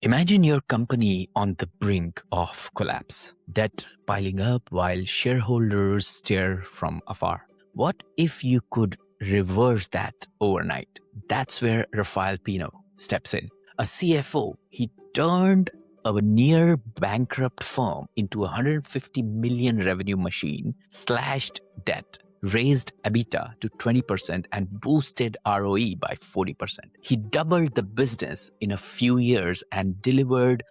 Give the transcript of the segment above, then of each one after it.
Imagine your company on the brink of collapse, debt piling up while shareholders stare from afar. What if you could reverse that overnight? That's where Rafael Pino steps in. A CFO, he turned a near bankrupt firm into a 150 million revenue machine, slashed debt, raised EBITDA to 20% and boosted ROE by 40%. He doubled the business in a few years and delivered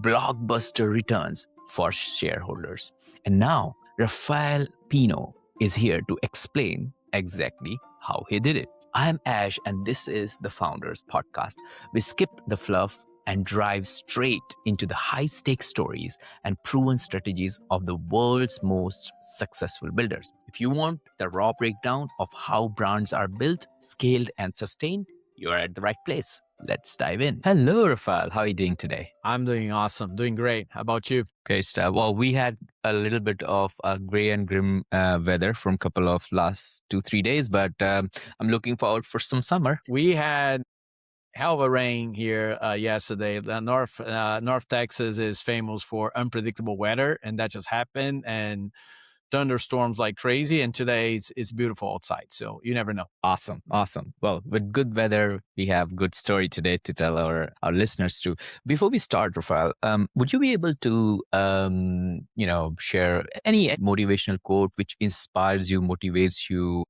blockbuster returns for shareholders. And now, Rafael Pino is here to explain exactly how he did it. I'm Ash, and this is the Founders Podcast. We skip the fluff and drive straight into the high stakes stories and proven strategies of the world's most successful builders. If you want the raw breakdown of how brands are built, scaled, and sustained, you're at the right place. Let's dive in. Hello, Rafael. How are you doing today? I'm doing awesome, doing great. How about you? Great stuff. Well, we had a little bit of a gray and grim weather from a couple of last 2-3 days, but I'm looking forward for some summer. We had hell of a rain here yesterday. North Texas is famous for unpredictable weather, and that just happened. And thunderstorms like crazy, and today it's beautiful outside, so you never know. Awesome. Well, with good weather, we have good story today to tell our listeners too. Before we start, Rafael, would you be able to share any motivational quote which inspires you, motivates you?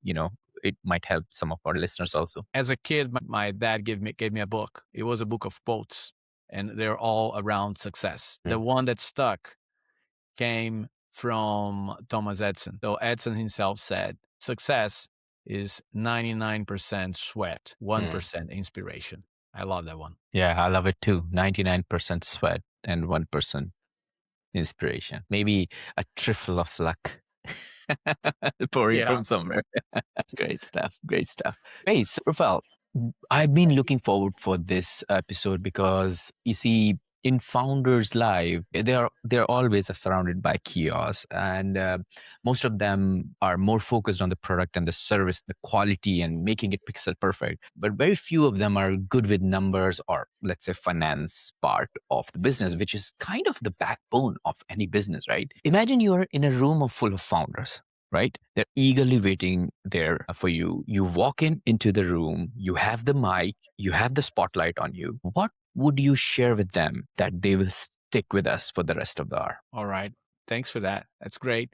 It might help some of our listeners also. As a kid, my dad gave me a book. It was a book of quotes, and they're all around success. The one that stuck came from Thomas Edison. So Edison himself said, success is 99% sweat, 1% inspiration. I love that one. Yeah, I love it too. 99% sweat and 1% inspiration. Maybe a trifle of luck pouring from somewhere. Great stuff. Hey, so Rafael, I've been looking forward for this episode because you see, in Founders Live, they're always surrounded by kiosks, and most of them are more focused on the product and the service, the quality, and making it pixel perfect. But very few of them are good with numbers or, let's say, finance part of the business, which is kind of the backbone of any business, right? Imagine you're in a room full of founders. Right? They're eagerly waiting there for you. You walk into the room, you have the mic, you have the spotlight on you. What would you share with them that they will stick with us for the rest of the hour? All right. Thanks for that. That's great.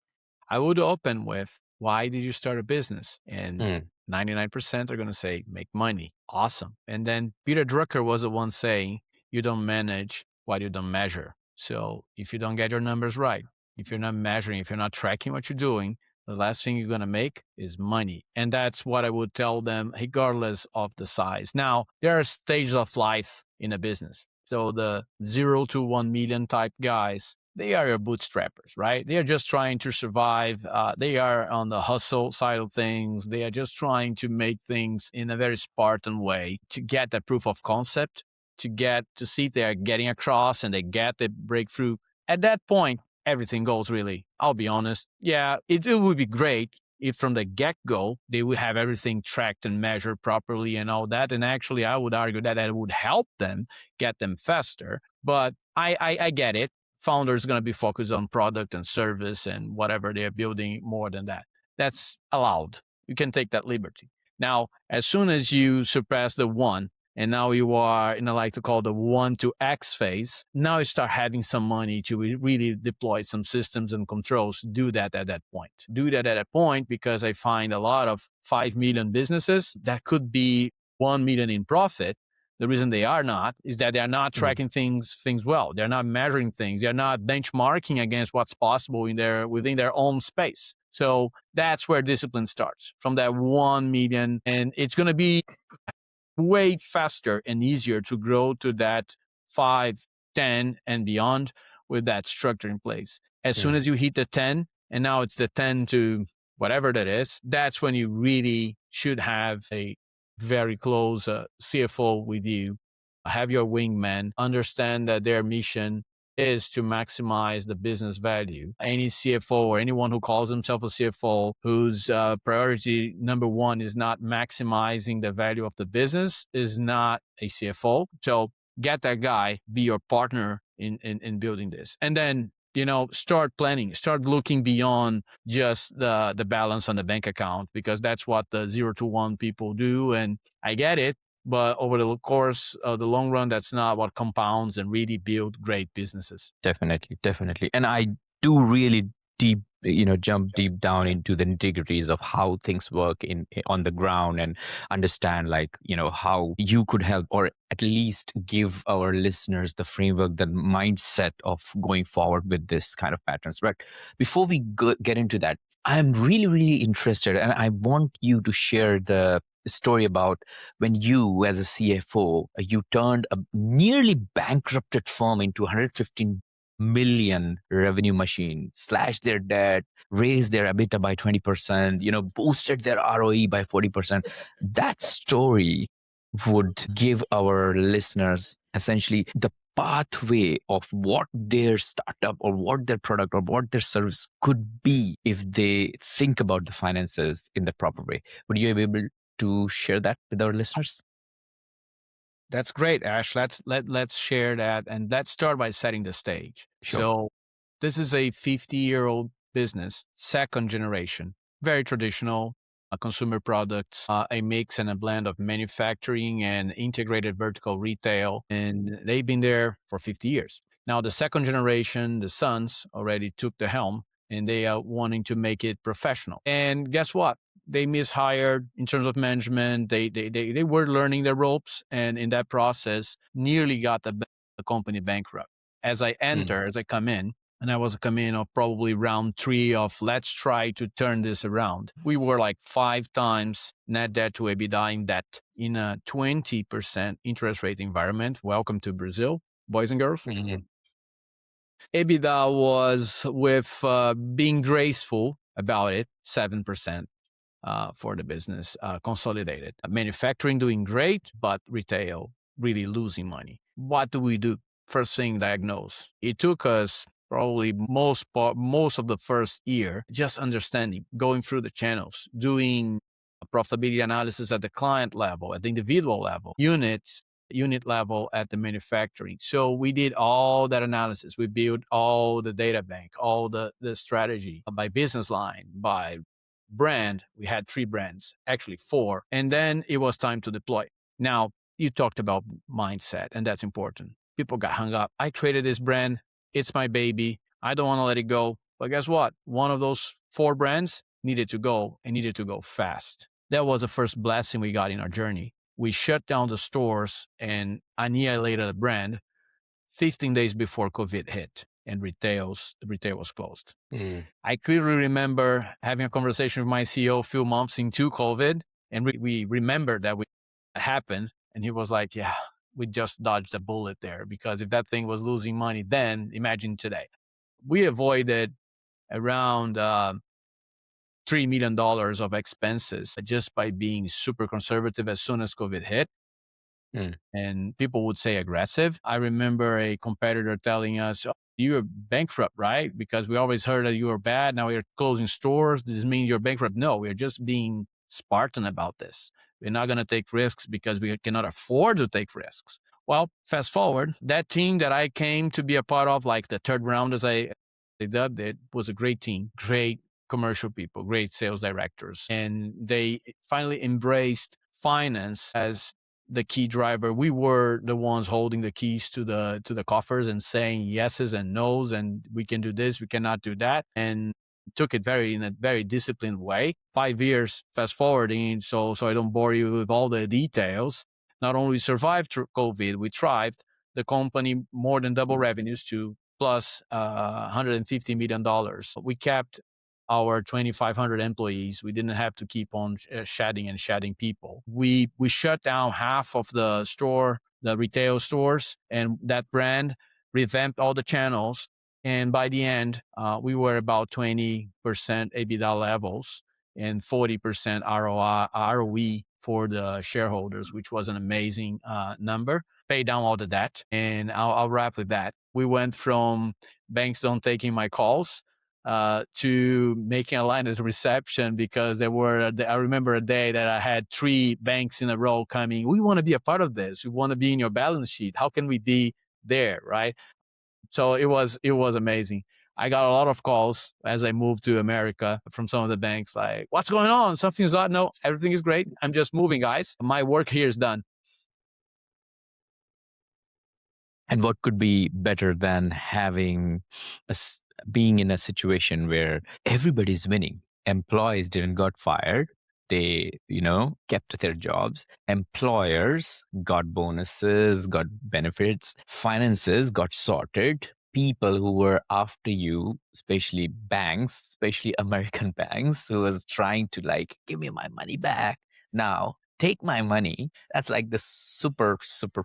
I would open with, why did you start a business? And 99% are going to say, make money. Awesome. And then Peter Drucker was the one saying, you don't manage what you don't measure. So if you don't get your numbers right, if you're not measuring, if you're not tracking what you're doing, the last thing you're going to make is money. And that's what I would tell them, regardless of the size. Now, there are stages of life in a business. So the 0 to 1 million type guys, they are your bootstrappers, right? They are just trying to survive. They are on the hustle side of things. They are just trying to make things in a very Spartan way to get the proof of concept, to see if they're getting across and they get the breakthrough. At that point, everything goes really, I'll be honest. Yeah, it would be great if from the get-go, they would have everything tracked and measured properly and all that. And actually, I would argue that it would help them get them faster. But I get it. Founders going to be focused on product and service and whatever they're building more than that. That's allowed. You can take that liberty. Now, as soon as you surpass the one, and now you are in like to call the 1 to X phase. Now you start having some money to really deploy some systems and controls. Do that at that point. Do that at that point because I find a lot of 5 million businesses that could be 1 million in profit. The reason they are not is that they are not tracking things well. They're not measuring things. They're not benchmarking against what's possible within their own space. So that's where discipline starts, from that 1 million. And it's going to be way faster and easier to grow to that 5, 10 and beyond with that structure in place. As soon as you hit the 10, and now it's the 10 to whatever that is, that's when you really should have a very close CFO with you, have your wingman, understand that their mission is to maximize the business value. Any CFO or anyone who calls himself a CFO whose priority number one is not maximizing the value of the business is not a CFO. So get that guy, be your partner in building this. And then, start planning, start looking beyond just the balance on the bank account, because that's what the 0 to 1 people do. And I get it. But over the course of the long run, that's not what compounds and really build great businesses. Definitely, definitely. And I do really jump deep down into the nitty-gritties of how things work on the ground, and understand, like, how you could help, or at least give our listeners the framework, the mindset of going forward with this kind of patterns. But before we get into that, I'm really, really interested, and I want you to share the story about when you, as a CFO, you turned a nearly bankrupted firm into 115 million revenue machine, slashed their debt, raised their EBITDA by 20%, boosted their ROE by 40%. That story would give our listeners essentially the pathway of what their startup or what their product or what their service could be if they think about the finances in the proper way. Would you be able to share that with our listeners? That's great, Ash. Let's share that, and let's start by setting the stage. Sure. So this is a 50-year-old business, second generation, very traditional, consumer products, a mix and a blend of manufacturing and integrated vertical retail, and they've been there for 50 years. Now the second generation, the sons, already took the helm, and they are wanting to make it professional. And guess what? They mishired in terms of management. They were learning the ropes, and in that process, nearly got the company bankrupt. As I enter, as I come in, and I was coming in of probably round 3 of let's try to turn this around. We were like 5 times net debt to EBITDA in debt in a 20% interest rate environment. Welcome to Brazil, boys and girls. Mhm. EBITDA was, with being graceful about it, 7%. For the business, consolidated. Manufacturing doing great, but retail really losing money. What do we do? First thing, diagnose. It took us probably most of the first year just understanding, going through the channels, doing a profitability analysis at the client level, at the individual level, unit level at the manufacturing. So we did all that analysis. We built all the data bank, all the strategy by business line, by brand. We had 3 brands, actually 4. And then it was time to deploy. Now, you talked about mindset, and that's important. People got hung up. I created this brand. It's my baby. I don't want to let it go. But guess what? One of those 4 brands needed to go, and needed to go fast. That was the first blessing we got in our journey. We shut down the stores and annihilated the brand 15 days before COVID hit, and retail was closed. I clearly remember having a conversation with my CEO a few months into COVID, and we remembered that happened, and he was like, "Yeah, we just dodged a bullet there, because if that thing was losing money then, imagine today." We avoided around $3 million of expenses just by being super conservative as soon as COVID hit. And people would say aggressive. I remember a competitor telling us, "Oh, you're bankrupt, right? Because we always heard that you were bad. Now you're closing stores. Does this mean you're bankrupt?" No, we're just being Spartan about this. We're not going to take risks because we cannot afford to take risks. Well, fast forward, that team that I came to be a part of, like the third round, as I dubbed it, was a great team, great commercial people, great sales directors. And they finally embraced finance as the key driver. We were the ones holding the keys to the coffers and saying yeses and nos, and we can do this, we cannot do that, and took it in a very disciplined way. 5 years fast forwarding, so I don't bore you with all the details. Not only survived through COVID, we thrived. The company more than double revenues to plus $150 million. We kept our 2,500 employees. We didn't have to keep on shedding people. We shut down half of the retail stores, and that brand revamped all the channels. And by the end, we were about 20% EBITDA levels and 40% ROE for the shareholders, which was an amazing number. Pay down all the debt, and I'll wrap with that. We went from banks don't taking my calls to making a line at the reception because I remember a day that I had 3 banks in a row coming. We want to be a part of this. We want to be in your balance sheet. How can we be there? Right. So it was amazing. I got a lot of calls as I moved to America from some of the banks like, what's going on? Something's not, no, everything is great. I'm just moving, guys. My work here is done. And what could be better than being in a situation where everybody's winning? Employees didn't got fired. They, kept their jobs. Employers got bonuses, got benefits. Finances got sorted. People who were after you, especially banks, especially American banks, who was trying to give me my money back. Now take my money. That's like the super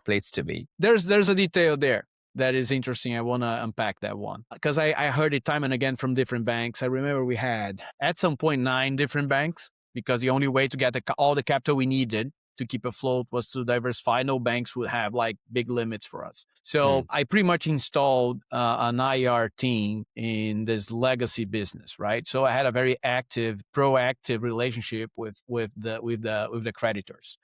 place to be. There's a detail there that is interesting. I want to unpack that one because I heard it time and again from different banks. I remember we had at some point 9 different banks because the only way to get all the capital we needed to keep afloat was to diversify. No banks would have big limits for us. So I pretty much installed an IR team in this legacy business, right? So I had a very active, proactive relationship with the creditors.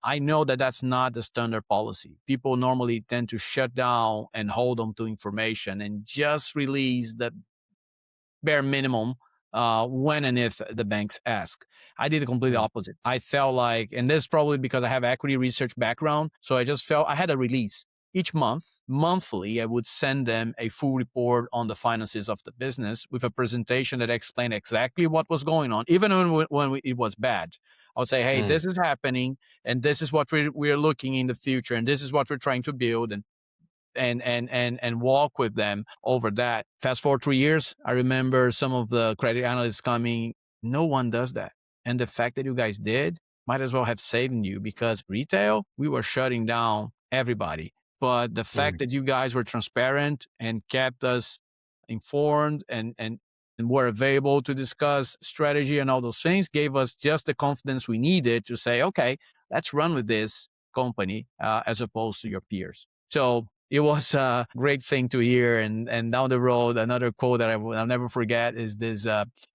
I know that that's not the standard policy. People normally tend to shut down and hold on to information and just release the bare minimum when and if the banks ask. I did the completely opposite. I felt like, and this is probably because I have equity research background, so I just felt I had a release. Each monthly, I would send them a full report on the finances of the business with a presentation that explained exactly what was going on, even when it was bad. I would say, hey, this is happening, and this is what we're looking in the future, and this is what we're trying to build, and walk with them over that. Fast forward 3 years, I remember some of the credit analysts coming, no one does that. And the fact that you guys did might as well have saved you because retail, we were shutting down everybody. But the fact that you guys were transparent and kept us informed and were available to discuss strategy and all those things gave us just the confidence we needed to say, okay, let's run with this company as opposed to your peers. So it was a great thing to hear. And down the road, another quote that I'll never forget is this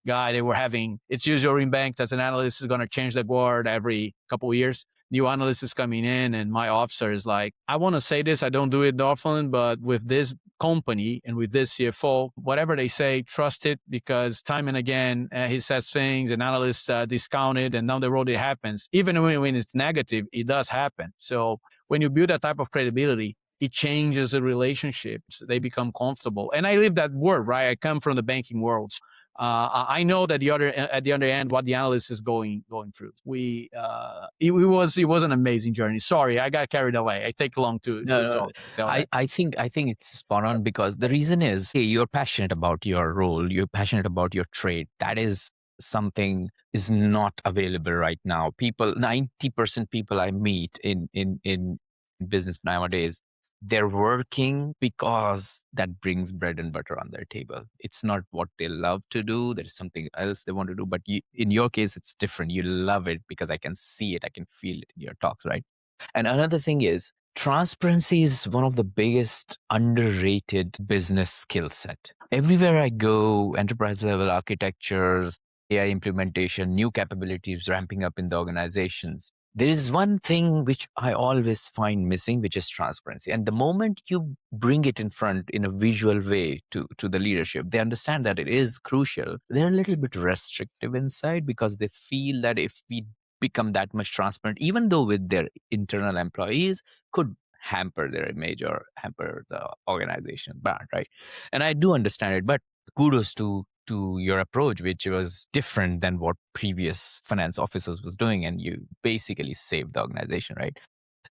guy they were having. It's usually in banks as an analyst is going to change the guard every couple of years. New analyst is coming in, and my officer is like, I want to say this, I don't do it often, but with this company and with this CFO, whatever they say, trust it because time and again, he says things and analysts discount it, and down the road it happens. Even when it's negative, it does happen. So when you build that type of credibility, it changes the relationships. They become comfortable. And I live that world, right? I come from the banking world. I know that at the other end, what the analyst is going through. It was an amazing journey. Sorry, I got carried away. I take long to tell that. I think it's spot on because the reason is, hey, you're passionate about your role. You're passionate about your trade. That is something is not available right now. 90% people I meet in business nowadays, they're working because that brings bread and butter on their table. It's not what they love to do. There's something else they want to do. But in your case, it's different. You love it because I can see it. I can feel it in your talks, right? And another thing is, transparency is one of the biggest underrated business skill set. Everywhere I go, enterprise level architectures, AI implementation, new capabilities ramping up in the organizations, there is one thing which I always find missing, which is transparency. And the moment you bring it in front in a visual way to the leadership, they understand that it is crucial. They're a little bit restrictive inside because they feel that if we become that much transparent, even though with their internal employees, could hamper their image or hamper the organization brand, right? And I do understand it, but kudos to your approach, which was different than what previous finance officers was doing, and you basically saved the organization, right?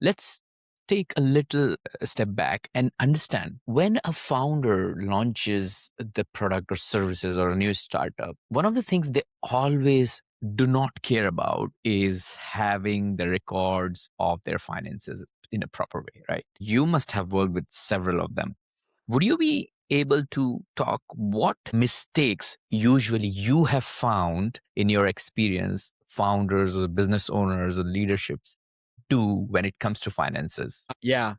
Let's take a little step back and understand when a founder launches the product or services or a new startup, one of the things they always do not care about is having the records of their finances in a proper way, right? You must have worked with several of them. Would you be able to talk what mistakes usually you have found in your experience founders or business owners or leaderships do when it comes to finances? Yeah,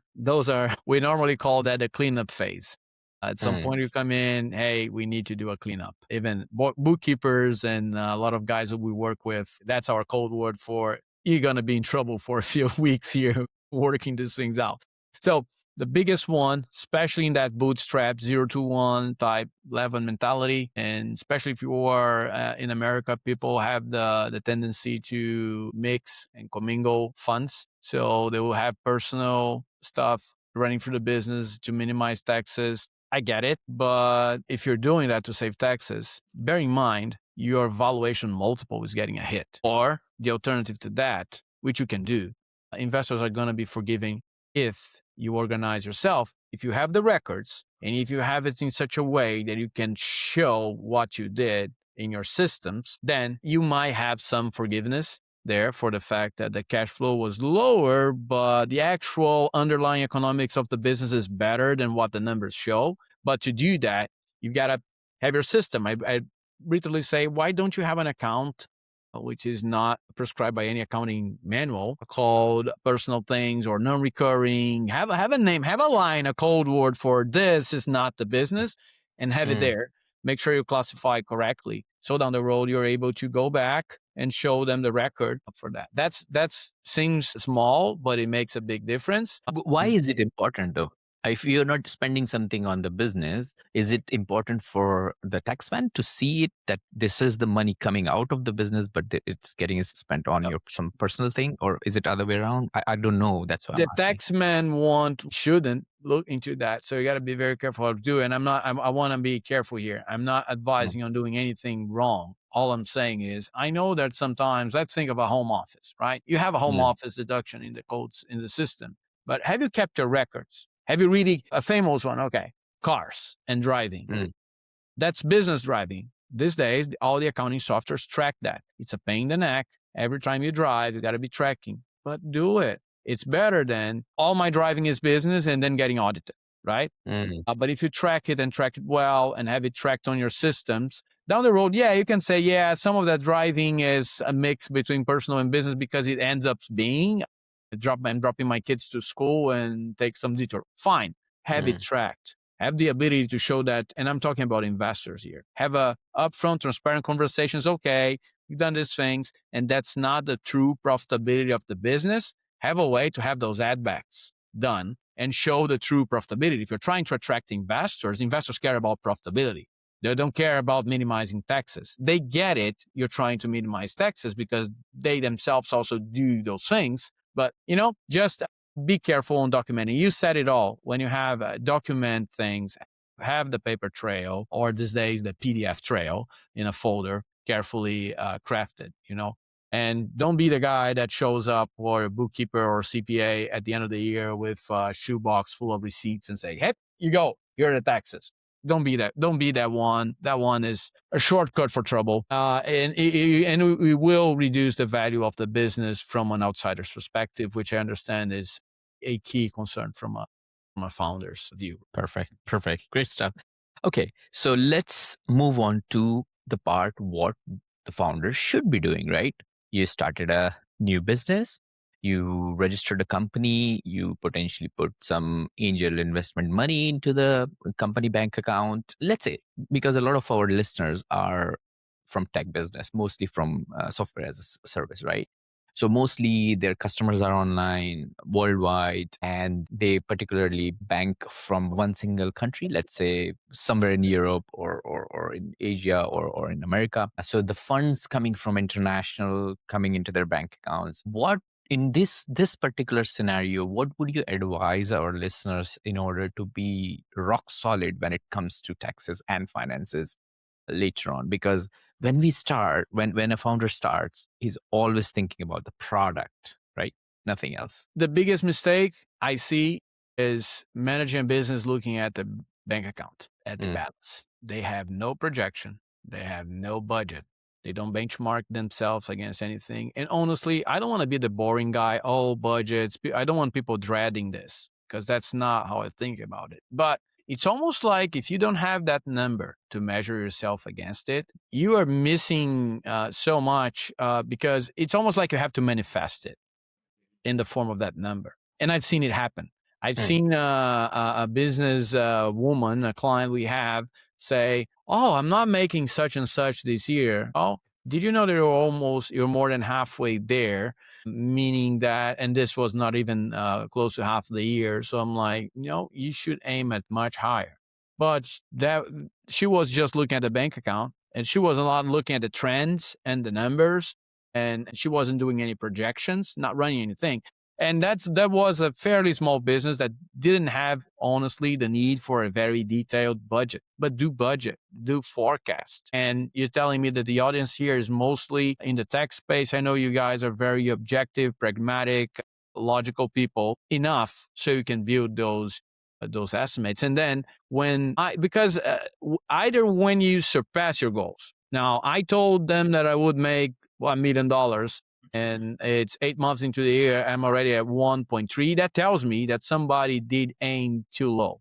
we normally call that the cleanup phase. At some Mm, point, you come in, hey, we need to do a cleanup. Even bookkeepers and a lot of guys that we work with, that's our code word for you're going to be in trouble for a few weeks here working these things out. So, the biggest one, especially in that bootstrap 0 to 1 type level mentality, and especially if you are in America, people have the tendency to mix and commingle funds. So they will have personal stuff running through the business to minimize taxes. I get it. But if you're doing that to save taxes, bear in mind your valuation multiple is getting a hit. Or the alternative to that, which you can do, investors are going to be forgiving if you organize yourself. If you have the records and if you have it in such a way that you can show what you did in your systems, then you might have some forgiveness there for the fact that the cash flow was lower, but the actual underlying economics of the business is better than what the numbers show. But to do that, you got to have your system. I literally say, why don't you have an account which is not prescribed by any accounting manual, called personal things or non-recurring? Have a name, have a line, a code word for this is not the business, and have it mm. there. Make sure you classify correctly. So down the road, you're able to go back and show them the record for that. That's seems small, but it makes a big difference. Why is it important though? If you're not spending something on the business, is it important for the taxman to see it that this is the money coming out of the business, but it's getting spent on your some personal thing, or is it other way around? I don't know. That's why I'm The asking. taxman shouldn't look into that. So you got to be very careful how to do it. And I want to be careful here. I'm not Mm, advising on doing anything wrong. All I'm saying is I know that sometimes, let's think of a home office, right? You have a home mm, office deduction in the codes in the system, but have you kept your records? Have you really a famous one? Okay. Cars and driving. mm, That's business driving. These days, all the accounting softwares track that. It's a pain in the neck. Every time you drive, you got to be tracking, but do it. It's better than all my driving is business and then getting audited, right? mm, But if you track it and track it well and have it tracked on your systems, down the road, yeah, you can say, yeah, some of that driving is a mix between personal and business because it ends up being I'm dropping my kids to school and take some detour. Fine. Have it mm, tracked. Have the ability to show that, and I'm talking about investors here. Have a upfront, transparent conversations. Okay, you've done these things, and that's not the true profitability of the business. Have a way to have those add backs done and show the true profitability. If you're trying to attract investors, investors care about profitability. They don't care about minimizing taxes. They get it. You're trying to minimize taxes because they themselves also do those things. But, just be careful on documenting. You said it all. When you have document things, have the paper trail or these days the PDF trail in a folder, carefully crafted. And don't be the guy that shows up or a bookkeeper or CPA at the end of the year with a shoebox full of receipts and say, hey, you go, here are the taxes. Don't be that. Don't be that one. That one is a shortcut for trouble, and we will reduce the value of the business from an outsider's perspective, which I understand is a key concern from a founder's view. perfect. Perfect. Great stuff. Okay. So let's move on to the part what the founder should be doing, right? You started a new business, you registered a company, you potentially put some angel investment money into the company bank account. Let's say, because a lot of our listeners are from tech business, mostly from software as a service, right? So mostly their customers are online, worldwide, and they particularly bank from one single country, let's say somewhere in Europe or in Asia or in America. So the funds coming from international coming into their bank accounts. What in this particular scenario, what would you advise our listeners in order to be rock solid when it comes to taxes and finances later on? Because when a founder starts, he's always thinking about the product, right? Nothing else. The biggest mistake I see is managing a business looking at the bank account, at the Mm, balance. They have no projection. They have no budget. They don't benchmark themselves against anything. And honestly, I don't want to be the boring guy. Oh, budgets. I don't want people dreading this because that's not how I think about it. But it's almost like if you don't have that number to measure yourself against it, you are missing so much because it's almost like you have to manifest it in the form of that number. And I've seen it happen. I've Mm, seen a business woman, a client we have, say, "Oh, I'm not making such and such this year." Oh, did you know that you're more than halfway there? Meaning that, and this was not even close to half the year. So I'm like, you should aim at much higher. But that she was just looking at the bank account, and she was not looking at the trends and the numbers, and she wasn't doing any projections, not running anything. And that was a fairly small business that didn't have, honestly, the need for a very detailed budget. But do forecast. And you're telling me that the audience here is mostly in the tech space. I know you guys are very objective, pragmatic, logical people enough so you can build those estimates. And then because either when you surpass your goals. Now, I told them that I would make $1 million, and it's 8 months into the year, I'm already at 1.3. That tells me that somebody did aim too low.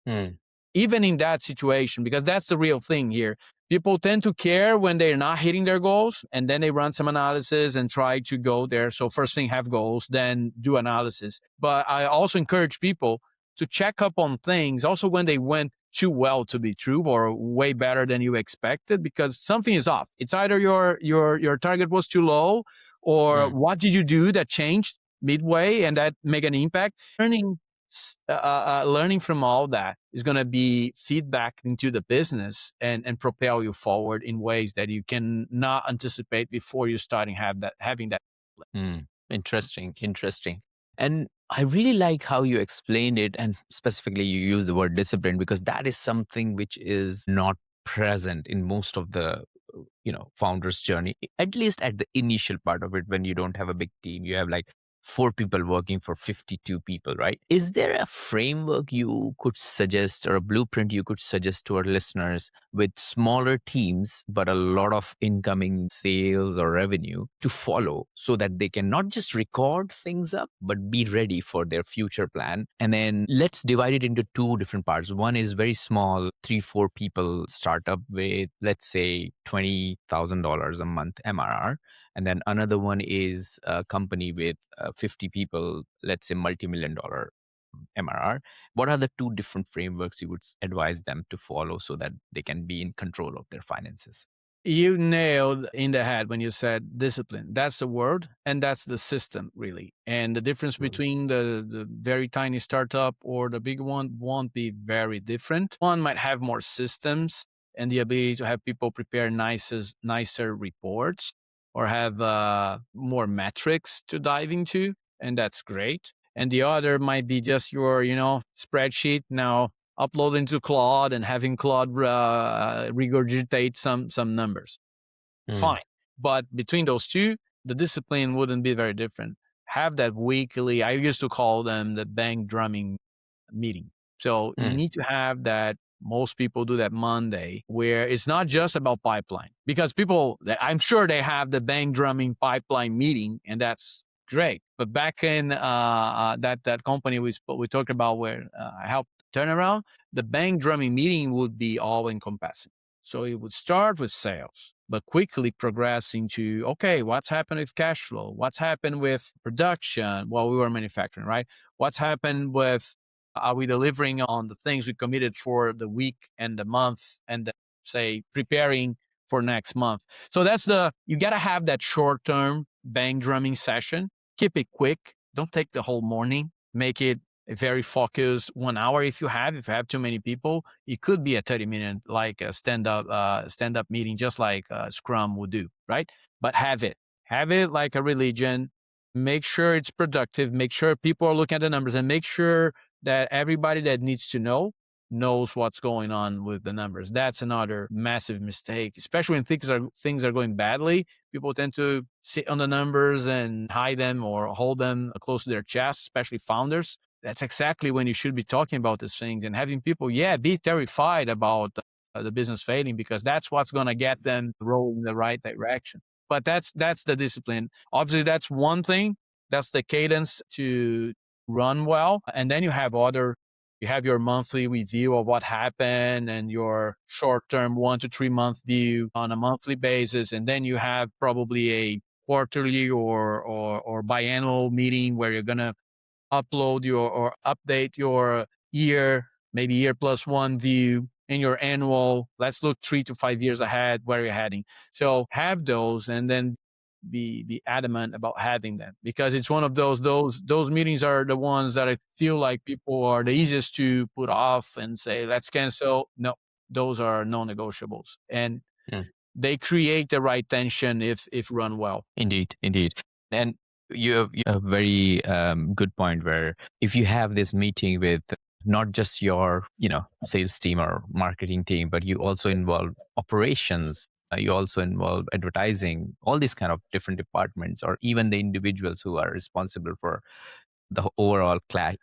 mm, Even in that situation, because that's the real thing here. People tend to care when they're not hitting their goals, and then they run some analysis and try to go there. So first thing, have goals, then do analysis. But I also encourage people to check up on things also when they went too well to be true or way better than you expected, because something is off. It's either your target was too low, or mm. what did you do that changed midway and that make an impact. Learning from all that is going to be feedback into the business and propel you forward in ways that you can not anticipate before you starting having that. Interesting, interesting. And I really like how you explained it, and specifically you use the word discipline because that is something which is not present in most of the founder's journey, at least at the initial part of it. When you don't have a big team, you have like 4 people working for 52 people, right? Is there a framework you could suggest or a blueprint you could suggest to our listeners with smaller teams but a lot of incoming sales or revenue to follow, so that they can not just record things up but be ready for their future plan? And then let's divide it into two different parts. One is very small, 3 4 people startup with, let's say, $20,000 a month MRR. And then another one is a company with 50 people, let's say multi-million dollar MRR. What are the two different frameworks you would advise them to follow so that they can be in control of their finances? You nailed in the head when you said discipline. That's the word, and that's the system, really. And the difference Mm, between the very tiny startup or the big one won't be very different. One might have more systems and the ability to have people prepare nicer reports, or have more metrics to dive into, and that's great. And the other might be just your, spreadsheet now upload into Claude and having Claude regurgitate some numbers. mm, Fine. But between those two, the discipline wouldn't be very different. Have that weekly, I used to call them the bank drumming meeting. So you mm, need to have that. Most people do that Monday, where it's not just about pipeline, because I'm sure they have the bank drumming pipeline meeting, and that's great. But back in that company we talked about, where I helped turn around, the bank drumming meeting would be all encompassing. So it would start with sales, but quickly progress into, okay, what's happened with cash flow? What's happened with production while we were manufacturing, right? What's happened with, are we delivering on the things we committed for the week and the month, and say preparing for next month? So you got to have that short term bang drumming session. Keep it quick. Don't take the whole morning. Make it a very focused 1 hour. If you have too many people, it could be a 30-minute, like a stand up meeting, just like Scrum would do, right? But have it like a religion. Make sure it's productive. Make sure people are looking at the numbers, and make sure that everybody that needs to know knows what's going on with the numbers. That's another massive mistake, especially when things are going badly. People tend to sit on the numbers and hide them or hold them close to their chest, especially founders. That's exactly when you should be talking about these things and having people, be terrified about the business failing, because that's what's going to get them rolling in the right direction. But that's the discipline. Obviously, that's one thing. That's the cadence to run well. And then you have your monthly review of what happened, and your short term 1 to 3 month view on a monthly basis. And then you have probably a quarterly or biannual meeting where you're going to upload your or update your year, maybe year plus one view in your annual. Let's look 3 to 5 years ahead where you're heading. So have those and then be adamant about having them, because it's one of those meetings are the ones that I feel like people are the easiest to put off and say, let's cancel. No, those are non-negotiables. And they create the right tension if run well. Indeed, indeed. And you have a very good point where if you have this meeting with not just your, sales team or marketing team, but you also involve operations, you also involve advertising, all these kind of different departments, or even the individuals who are responsible for the overall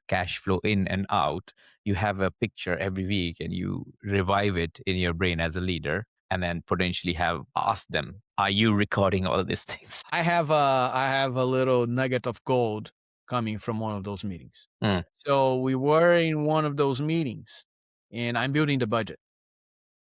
cash flow in and out. You have a picture every week and you revive it in your brain as a leader, and then potentially have asked them, are you recording all of these things? I have a little nugget of gold coming from one of those meetings. So we were in one of those meetings, and I'm building the budget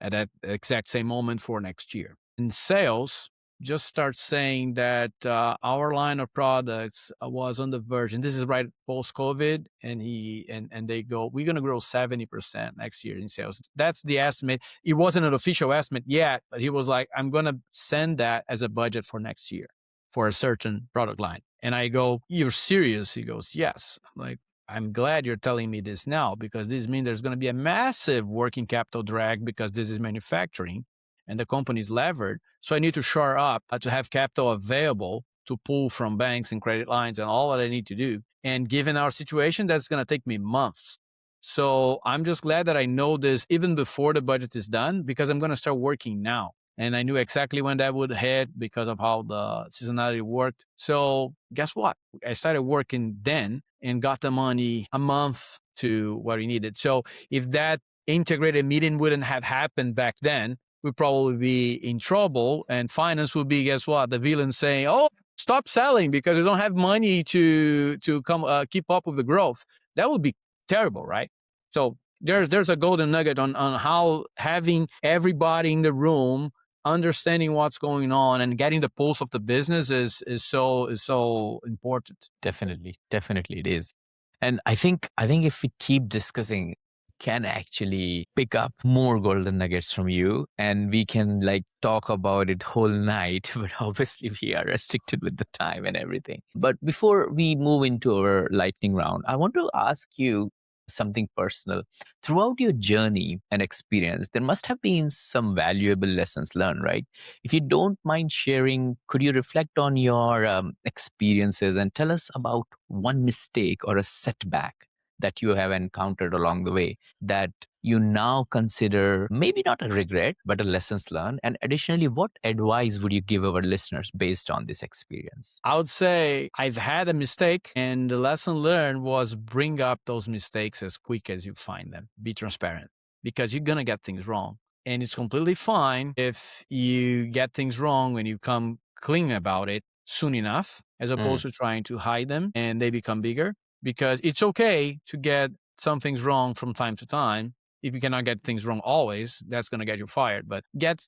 at that exact same moment for next year. And sales just start saying that our line of products was on the verge, and this is right post COVID, and they go, we're going to grow 70% next year in sales. That's the estimate. It wasn't an official estimate yet, but he was like, I'm going to send that as a budget for next year for a certain product line. And I go, you're serious? He goes, yes. I'm like, I'm glad you're telling me this now, because this means there's going to be a massive working capital drag because this is manufacturing and the company's levered. So I need to shore up to have capital available to pull from banks and credit lines and all that I need to do. And given our situation, that's going to take me months. So I'm just glad that I know this even before the budget is done, because I'm going to start working now. And I knew exactly when that would hit because of how the seasonality worked. So guess what? I started working then and got the money a month to what we needed. So if that integrated meeting wouldn't have happened back then, we'd probably be in trouble. And finance would be, guess what? The villain saying, oh, stop selling because we don't have money to come keep up with the growth. That would be terrible, right? So there's a golden nugget on how having everybody in the room understanding what's going on and getting the pulse of the business is so important. Definitely, definitely it is. And I think if we keep discussing, can actually pick up more golden nuggets from you, and we can like talk about it whole night, but obviously we are restricted with the time and everything. But before we move into our lightning round, I want to ask you something personal. Throughout your journey and experience, there must have been some valuable lessons learned, right? If you don't mind sharing, could you reflect on your experiences and tell us about one mistake or a setback that you have encountered along the way that you now consider maybe not a regret, but a lessons learned? And additionally, what advice would you give our listeners based on this experience? I would say I've had a mistake, and the lesson learned was bring up those mistakes as quick as you find them. Be transparent, because you're going to get things wrong. And it's completely fine if you get things wrong when you come clean about it soon enough, as opposed to trying to hide them and they become bigger. Because it's okay to get some things wrong from time to time. If you cannot get things wrong always, that's going to get you fired. But get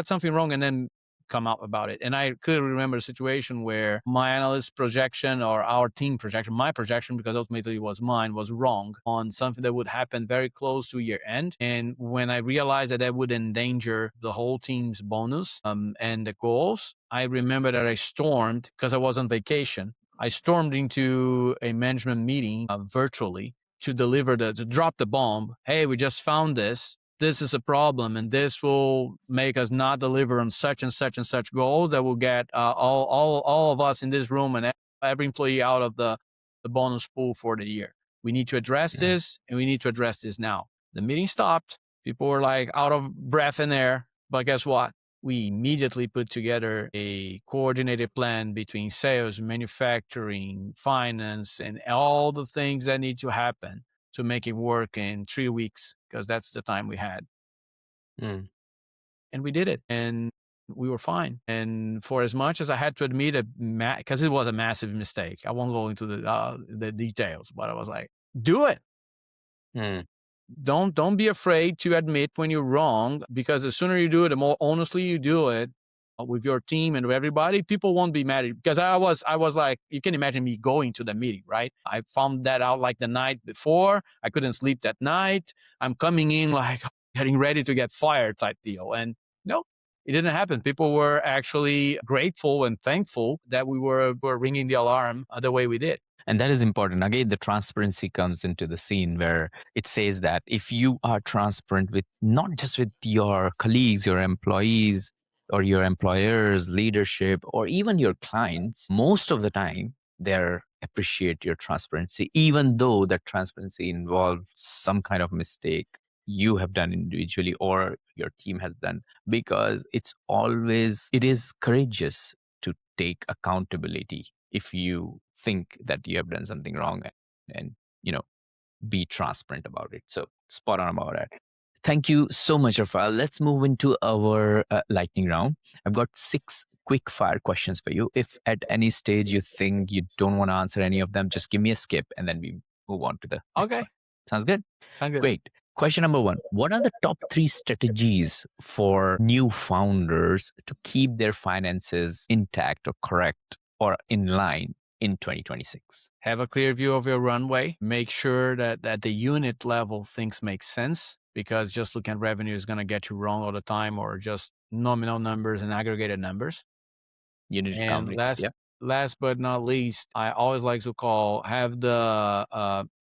something wrong and then come out about it. And I clearly remember a situation where my analyst projection or our team projection, my projection, because ultimately it was mine, was wrong on something that would happen very close to year end. And when I realized that would endanger the whole team's bonus and the goals, I remember that I stormed, because I was on vacation. I stormed into a management meeting virtually to drop the bomb. Hey, we just found this. This is a problem, and this will make us not deliver on such and such and such goals that will get all of us in this room and every employee out of the bonus pool for the year. We need to address this, and we need to address this now. The meeting stopped. People were like out of breath and air. But guess what? We immediately put together a coordinated plan between sales, manufacturing, finance, and all the things that need to happen to make it work in 3 weeks, because that's the time we had. And we did it, and we were fine. And for as much as I had to admit because it was a massive mistake, I won't go into the details, but I was like, do it. Don't be afraid to admit when you're wrong, because the sooner you do it, the more honestly you do it, with your team and with everybody, people won't be mad at you. Because I was like, you can imagine me going to the meeting, right? I found that out like the night before. I couldn't sleep that night. I'm coming in like getting ready to get fired type deal. And no, it didn't happen. People were actually grateful and thankful that were ringing the alarm the way we did. And that is important. Again, the transparency comes into the scene where it says that if you are transparent with not just with your colleagues, your employees, or your employers, leadership, or even your clients, most of the time they appreciate your transparency, even though that transparency involves some kind of mistake you have done individually or your team has done, because it is courageous to take accountability if you think that you have done something wrong, and you know be transparent about it. So spot on about that. Thank you so much, Rafael. Let's move into our lightning round. I've got 6 quick fire questions for you. If at any stage you think you don't want to answer any of them, just give me a skip and then we move on to the next Okay. one. Sounds good? Sound good. Great. Question number 1. What are the top 3 strategies for new founders to keep their finances intact or correct or in line in 2026? Have a clear view of your runway. Make sure that at the unit level things make sense, because just looking at revenue is going to get you wrong all the time, or just nominal numbers and aggregated numbers. Unit And economics. Yep. last but not least, I always like to have the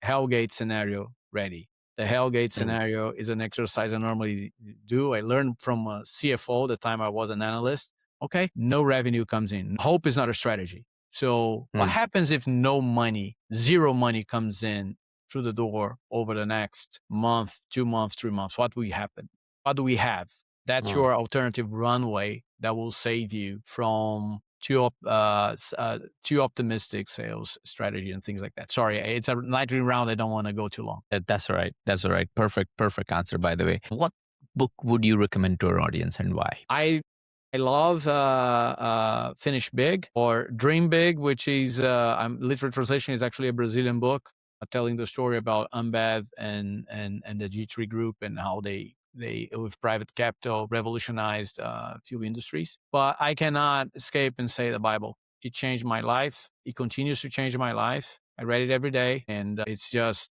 Hellgate scenario ready. The Hellgate scenario is an exercise I normally do. I learned from a CFO the time I was an analyst. Okay, no revenue comes in. Hope is not a strategy. So what happens if zero money comes in through the door over the next month, 2 months, 3 months? What will happen? What do we have? That's your alternative runway that will save you from too optimistic sales strategy and things like that. Sorry, it's a lightning round. I don't want to go too long. That's all right. That's all right. Perfect answer, by the way. What book would you recommend to our audience and why? I love Finish Big or Dream Big, which is literal translation is actually a Brazilian book telling the story about Ambev and the G3 group and how they with private capital revolutionized few industries. But I cannot escape and say the Bible. It changed my life. It continues to change my life. I read it every day, and it's just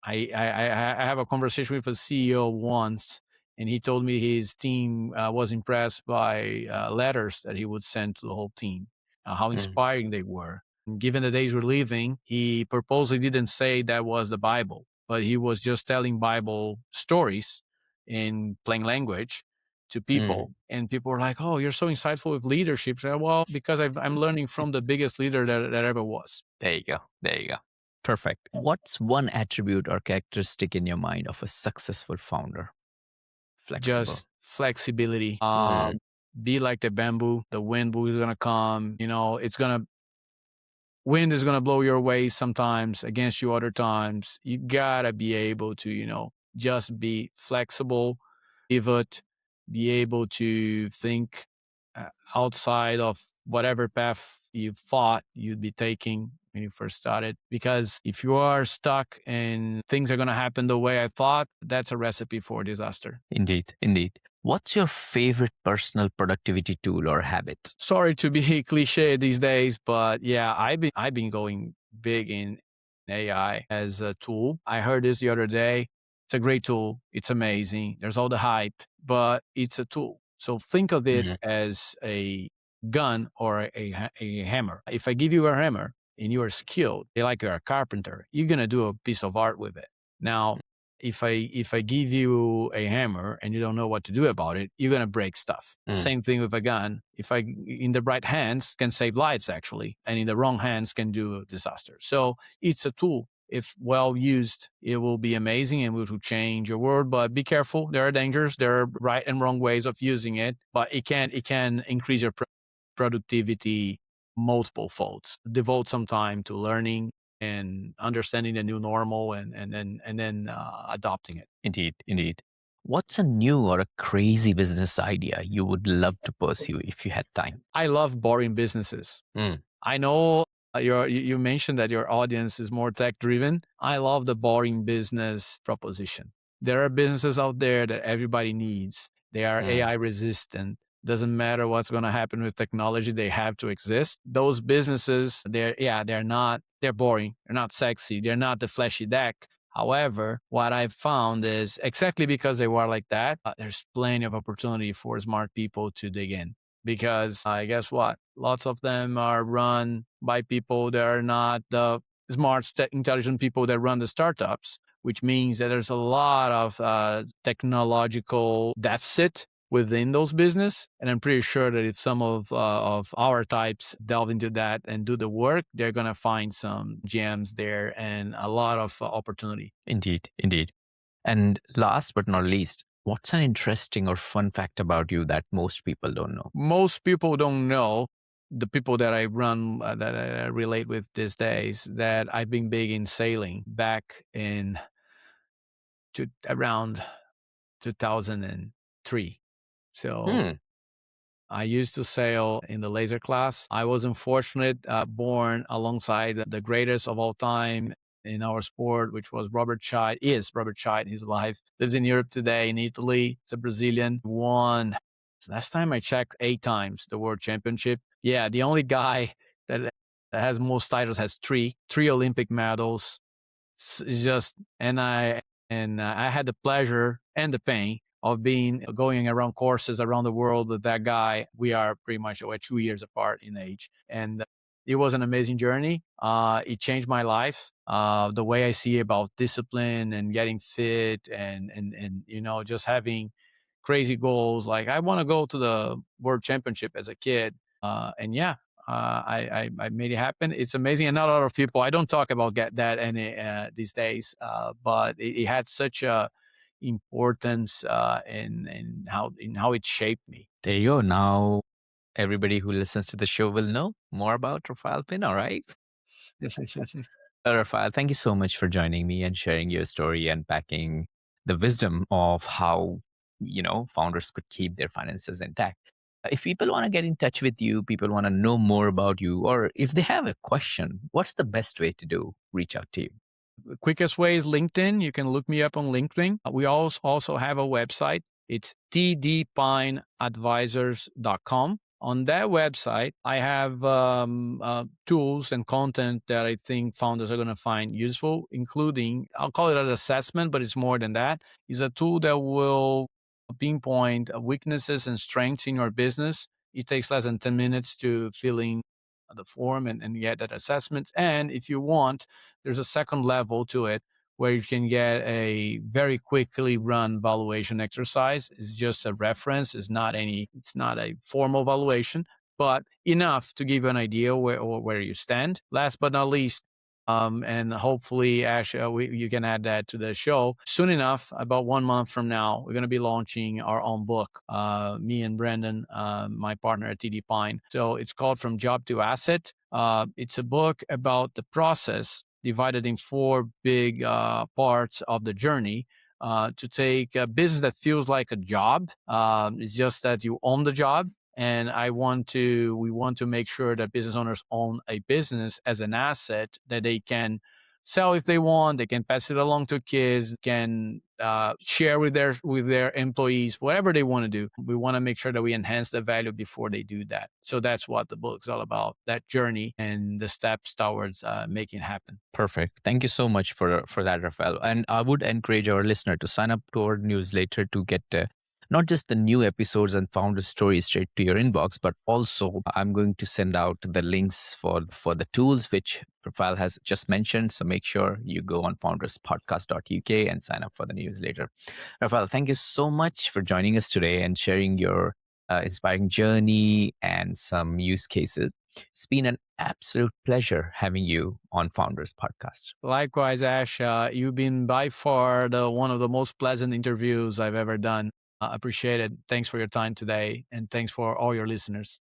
I have a conversation with a CEO once, and he told me his team was impressed by letters that he would send to the whole team, how inspiring they were. And given the days we're living, he purposely didn't say that was the Bible, but he was just telling Bible stories in plain language to people. And people were like, "Oh, you're so insightful with leadership." I said, well, because I'm learning from the biggest leader that ever was. There you go. There you go. Perfect. What's one attribute or characteristic in your mind of a successful founder? Flexible. Just flexibility. Be like the bamboo. The wind is going to come. Wind is going to blow your way sometimes, against you other times. You got to be able to, just be flexible, pivot, be able to think outside of whatever path you thought you'd be taking when you first started. Because if you are stuck and things are going to happen the way I thought, that's a recipe for disaster. Indeed. What's your favorite personal productivity tool or habit? Sorry to be cliche these days, but yeah, I've been going big in AI as a tool. I heard this the other day. It's a great tool. It's amazing. There's all the hype, but it's a tool. So think of it as a gun or a hammer. If I give you a hammer and you are skilled, like you're a carpenter, you're going to do a piece of art with it. Now, if I give you a hammer and you don't know what to do about it, you're going to break stuff. Same thing with a gun. If in the right hands can save lives actually, and in the wrong hands can do a disaster. So it's a tool. If well used, it will be amazing and it will change your world. But be careful. There are dangers. There are right and wrong ways of using it. But it can increase your productivity multiple folds. Devote some time to learning and understanding the new normal and then adopting it. Indeed. What's a new or a crazy business idea you would love to pursue if you had time? I love boring businesses. I know you mentioned that your audience is more tech driven. I love the boring business proposition. There are businesses out there that everybody needs. They are AI resistant. Doesn't matter what's going to happen with technology, they have to exist. Those businesses, they're boring, they're not sexy, they're not the flashy deck. However, what I've found is exactly because they were like that, there's plenty of opportunity for smart people to dig in. Because guess what? Lots of them are run by people that are not the smart, intelligent people that run the startups, which means that there's a lot of technological deficit within those business. And I'm pretty sure that if some of our types delve into that and do the work, they're going to find some gems there and a lot of opportunity. Indeed, indeed. And last but not least, what's an interesting or fun fact about you that most people don't know? Most people don't know, the people that I run, that I relate with these days, that I've been big in sailing back in around 2003. So Hmm. I used to sail in the laser class. I was unfortunate, born alongside the greatest of all time in our sport, which was Robert Scheid. Is Robert Scheid? He's alive. Lives in Europe today, in Italy. It's a Brazilian. Won, last time I checked, 8 times the world championship. Yeah, the only guy that has most titles has three Olympic medals. It's just, and I had the pleasure and the pain of being going around courses around the world with that guy. We are pretty much, we're 2 years apart in age, and it was an amazing journey. It changed my life. The way I see about discipline and getting fit, and just having crazy goals. Like I want to go to the world championship as a kid, and yeah, I made it happen. It's amazing, and not a lot of people. I don't talk about get that any these days, but it had such a importance in how it shaped me. There you go. Now everybody who listens to the show will know more about Rafael Pina, right? Rafael, thank you so much for joining me and sharing your story and packing the wisdom of how, founders could keep their finances intact. If people want to get in touch with you, people want to know more about you, or if they have a question, what's the best way to reach out to you? The quickest way is LinkedIn. You can look me up on LinkedIn. We also have a website. It's tdpineadvisors.com. On that website, I have tools and content that I think founders are going to find useful, including, I'll call it an assessment, but it's more than that. It's a tool that will pinpoint weaknesses and strengths in your business. It takes less than 10 minutes to fill in the form and get that assessment. And if you want, there's a second level to it where you can get a very quickly run valuation exercise. It's just a reference. It's not a formal valuation, but enough to give you an idea where you stand. Last but not least, and hopefully, Ash, you can add that to the show soon enough. About 1 month from now, we're going to be launching our own book. Me and Brandon, my partner at TD Pine. So it's called From Job to Asset. It's a book about the process divided in 4 big parts of the journey. To take a business that feels like a job. It's just that you own the job. And we want to make sure that business owners own a business as an asset that they can sell if they want. They can pass it along to kids, can share with their employees, whatever they want to do. We want to make sure that we enhance the value before they do that. So that's what the book's all about, that journey and the steps towards making it happen. Perfect. Thank you so much for that, Rafael. And I would encourage our listener to sign up to our newsletter to get not just the new episodes and founder stories straight to your inbox, but also I'm going to send out the links for the tools which Rafael has just mentioned. So make sure you go on founderspodcast.uk and sign up for the newsletter. Rafael, thank you so much for joining us today and sharing your inspiring journey and some use cases. It's been an absolute pleasure having you on Founders Podcast. Likewise, Ash, you've been by far one of the most pleasant interviews I've ever done. Appreciate it. Thanks for your time today, and thanks for all your listeners.